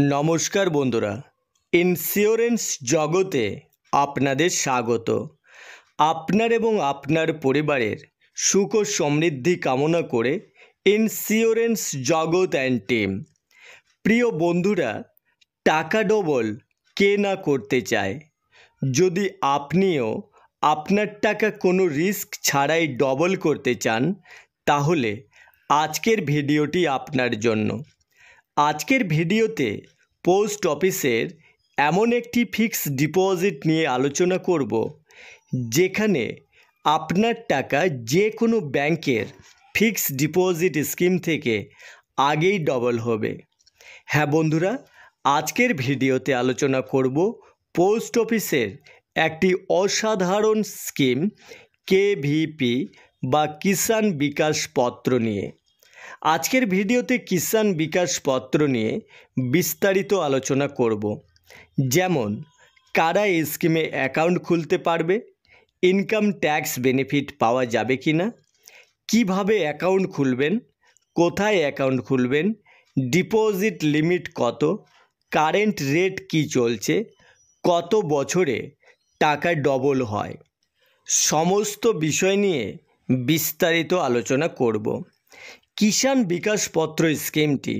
নমস্কার বন্ধুরা, ইন্স্যুরেন্স জগতে আপনাদের স্বাগত। আপনার এবং আপনার পরিবারের সুখ ও সমৃদ্ধি কামনা করে ইন্স্যুরেন্স জগৎ অ্যান্ড টিম। প্রিয় বন্ধুরা, টাকা ডবল কে না করতে চায়? যদি আপনিও আপনার টাকা কোনো রিস্ক ছাড়াই ডবল করতে চান, তাহলে আজকের ভিডিওটি আপনার জন্য। আজকের ভিডিওতে পোস্ট অফিসের এমন একটি ফিক্সড ডিপোজিট নিয়ে আলোচনা করব, যেখানে আপনার টাকা যে কোনো ব্যাংকের ফিক্সড ডিপোজিট স্কিম থেকে আগেই ডবল হবে। হ্যাঁ বন্ধুরা, আজকের ভিডিওতে আলোচনা করব পোস্ট অফিসের একটি অসাধারণ স্কিম কেভিপি বা কিষাণ বিকাশ পত্র নিয়ে। আজকের ভিডিওতে কিষাণ বিকাশ পত্র নিয়ে বিস্তারিত আলোচনা করব, যেমন কারা এই স্কিমে অ্যাকাউন্ট খুলতে পারবে, ইনকাম ট্যাক্স বেনিফিট পাওয়া যাবে কি না, কীভাবে অ্যাকাউন্ট খুলবেন, কোথায় অ্যাকাউন্ট খুলবেন, ডিপোজিট লিমিট কত, কারেন্ট রেট কি চলছে, কত বছরে টাকা ডবল হয়, সমস্ত বিষয় নিয়ে বিস্তারিত আলোচনা করব। কিষাণ বিকাশ পত্র স্কিমটি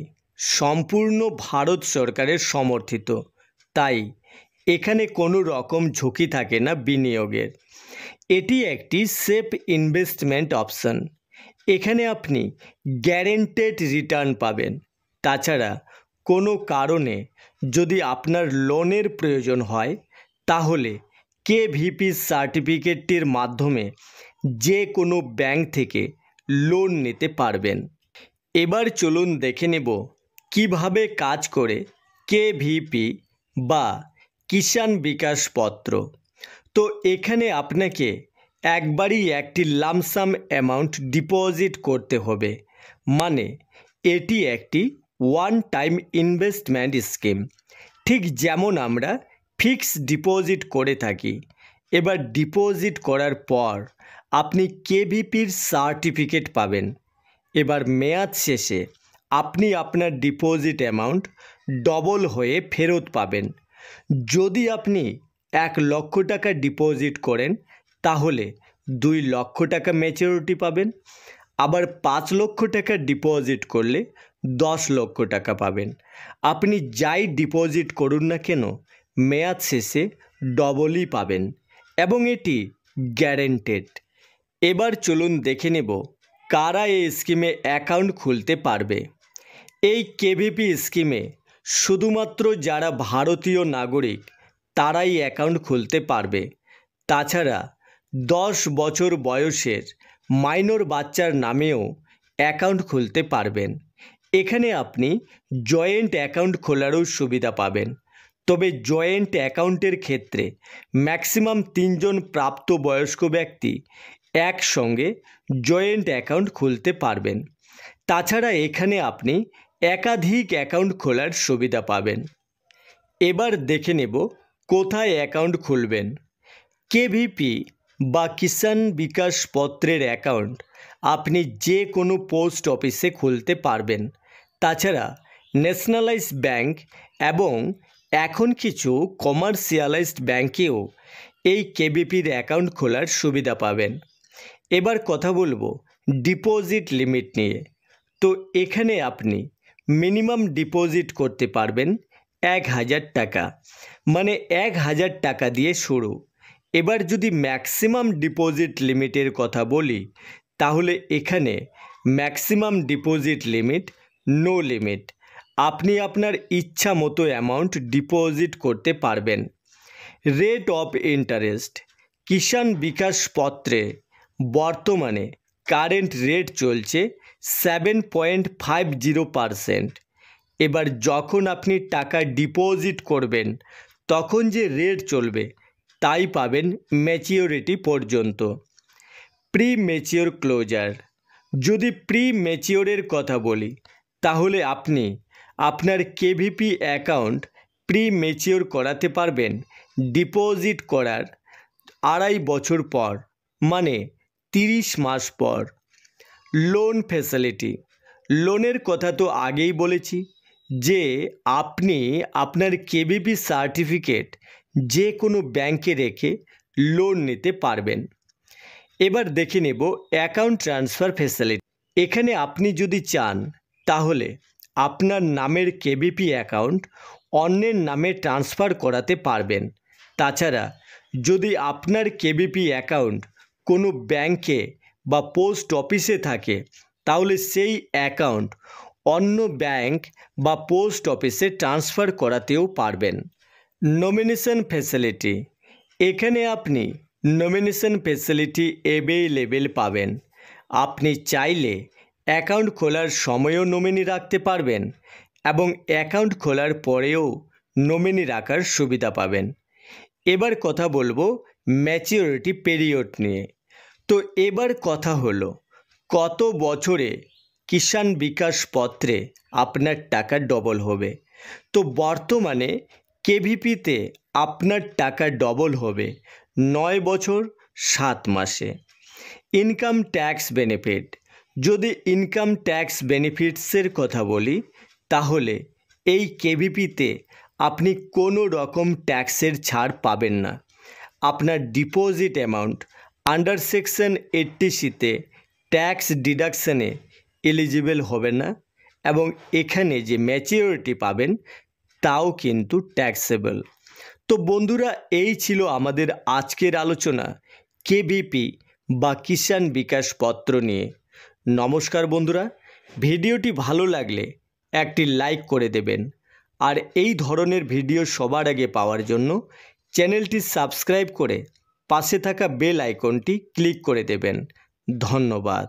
সম্পূর্ণ ভারত সরকারের সমর্থিত, তাই এখানে কোনো রকম ঝুঁকি থাকে না বিনিয়োগের। এটি একটি সেফ ইনভেস্টমেন্ট অপশন। এখানে আপনি গ্যারেন্টেড রিটার্ন পাবেন। তাছাড়া কোনো কারণে যদি আপনার লোনের প্রয়োজন হয়, তাহলে কেভিপি সার্টিফিকেটটির মাধ্যমে যে কোনো ব্যাংক থেকে লোন নিতে পারবেন। এবার চলুন দেখে নেব কিভাবে কাজ করে কেভিপি বা কিষাণ বিকাশ পত্র। তো এখানে আপনাকে একবারই একটি লামসাম অ্যামাউন্ট ডিপোজিট করতে হবে, মানে এটি একটি ওয়ান টাইম ইনভেস্টমেন্ট স্কিম, ঠিক যেমন আমরা ফিক্সড ডিপোজিট করে থাকি। এবার ডিপোজিট করার পর আপনি কেভিপির সার্টিফিকেট পাবেন। এবার মেয়াদ শেষে আপনি আপনার ডিপোজিট অ্যামাউন্ট ডবল হয়ে ফেরত পাবেন। যদি আপনি 1 লক্ষ টাকা ডিপোজিট করেন, তাহলে 2 লক্ষ টাকা ম্যাচুরিটি পাবেন। আবার 5 লক্ষ টাকা ডিপোজিট করলে 10 লক্ষ টাকা পাবেন। আপনি যাই ডিপোজিট করুন না কেন, মেয়াদ শেষে ডবলই পাবেন এবং এটি গ্যারেন্টেড। এবার চলুন দেখে নেব কারা এই স্কিমে অ্যাকাউন্ট খুলতে পারবে। এই কেভিপি স্কিমে শুধুমাত্র যারা ভারতীয় নাগরিক তারাই অ্যাকাউন্ট খুলতে পারবে। তাছাড়া 10 বছর বয়সের মাইনর বাচ্চার নামেও অ্যাকাউন্ট খুলতে পারবেন। এখানে আপনি জয়েন্ট অ্যাকাউন্ট খোলারও সুবিধা পাবেন। তবে জয়েন্ট অ্যাকাউন্টের ক্ষেত্রে ম্যাক্সিমাম 3 জন প্রাপ্তবয়স্ক ব্যক্তি একসঙ্গে জয়েন্ট অ্যাকাউন্ট খুলতে পারবেন। তাছাড়া এখানে আপনি একাধিক অ্যাকাউন্ট খোলার সুবিধা পাবেন। এবার দেখে নেব কোথায় অ্যাকাউন্ট খুলবেন। কেভিপি বা কিষাণ বিকাশ পত্রের অ্যাকাউন্ট আপনি যে কোনো পোস্ট অফিসে খুলতে পারবেন। তাছাড়া ন্যাশনালাইজড ব্যাংক এবং এখন কিছু কমার্শিয়ালাইজড ব্যাংকেও এই কেভিপির অ্যাকাউন্ট খোলার সুবিধা পাবেন। এবার কথা বলবো ডিপোজিট লিমিট নিয়ে। তো এখানে আপনি মিনিমাম ডিপোজিট করতে পারবেন 1000 টাকা, মানে 1000 টাকা দিয়ে শুরু। এবার যদি ম্যাক্সিমাম ডিপোজিট লিমিটের কথা বলি, তাহলে এখানে maximum deposit limit no limit. আপনি আপনার ইচ্ছা মতো অ্যামাউন্ট ডিপোজিট করতে পারবেন। Rate of interest Kisan Vikas পত্রে বর্তমানে কারেন্ট রেট চলছে 7.50%। এবার যখন আপনি টাকা ডিপোজিট করবেন, তখন যে রেট চলবে তাই পাবেন ম্যাচিওরিটি পর্যন্ত। প্রি ম্যাচিওর ক্লোজার, যদি প্রি ম্যাচিওরের কথা বলি, তাহলে আপনি আপনার কেভিপি অ্যাকাউন্ট প্রি ম্যাচিওর করাতে পারবেন ডিপোজিট করার 2.5 বছর পর, মানে 30 মাস পর। লোন ফ্যাসিলিটি, লোনের কথা তো আগেই বলেছি যে আপনি আপনার কেভিপি সার্টিফিকেট যে কোনো ব্যাংকে রেখে লোন নিতে পারবেন। এবার দেখে নেব অ্যাকাউন্ট ট্রান্সফার ফ্যাসিলিটি। এখানে আপনি যদি চান তাহলে আপনার নামের কেভিপি অ্যাকাউন্ট অন্যের নামে ট্রান্সফার করাতে পারবেন। তাছাড়া যদি আপনার কেভিপি অ্যাকাউন্ট কোনো ব্যাংকে বা পোস্ট অফিসে থাকে তাহলে সেই অ্যাকাউন্ট অন্য ব্যাংক বা পোস্ট অফিসে ট্রান্সফার করাতেও পারবেন। Nomination facility. এখানে আপনি নমিনেশন ফ্যাসিলিটি অ্যাভেলেবেল পাবেন। আপনি চাইলে অ্যাকাউন্ট খোলার সময়ও নমিনি রাখতে পারবেন এবং অ্যাকাউন্ট খোলার পরেও নমিনি রাখার সুবিধা পাবেন। এবার কথা বলবো ম্যাচিওরিটি পিরিয়ড নিয়ে। তো এবার কথা হলো কত বছরে কিষাণ বিকাশ পত্রে আপনার টাকা ডবল হবে। তো বর্তমানে কেভিপিতে আপনার টাকা ডবল হবে 9 বছর 7 মাসে। Income tax benefit. যদি ইনকাম ট্যাক্স বেনিফিটসের কথা বলি তাহলে এই কেভিপিতে আপনি কোনো রকম ট্যাক্সের ছাড় পাবেন না। আপনার ডিপোজিট অ্যামাউন্ট আন্ডার সেকশন 80C-তে ট্যাক্স ডিডাকশানে এলিজিবল হবে না এবং এখানে যে ম্যাচিওরিটি পাবেন তাও কিন্তু ট্যাক্সেবল। তো বন্ধুরা, এই ছিল আমাদের আজকের আলোচনা কেভিপি বা কিষাণ বিকাশ পত্র নিয়ে। নমস্কার বন্ধুরা, ভিডিওটি ভালো লাগলে একটি লাইক করে দেবেন আর এই ধরনের ভিডিও সবার আগে পাওয়ার জন্য চ্যানেলটি সাবস্ক্রাইব করে পাশে থাকা বেল আইকনটি ক্লিক করে দেবেন। ধন্যবাদ।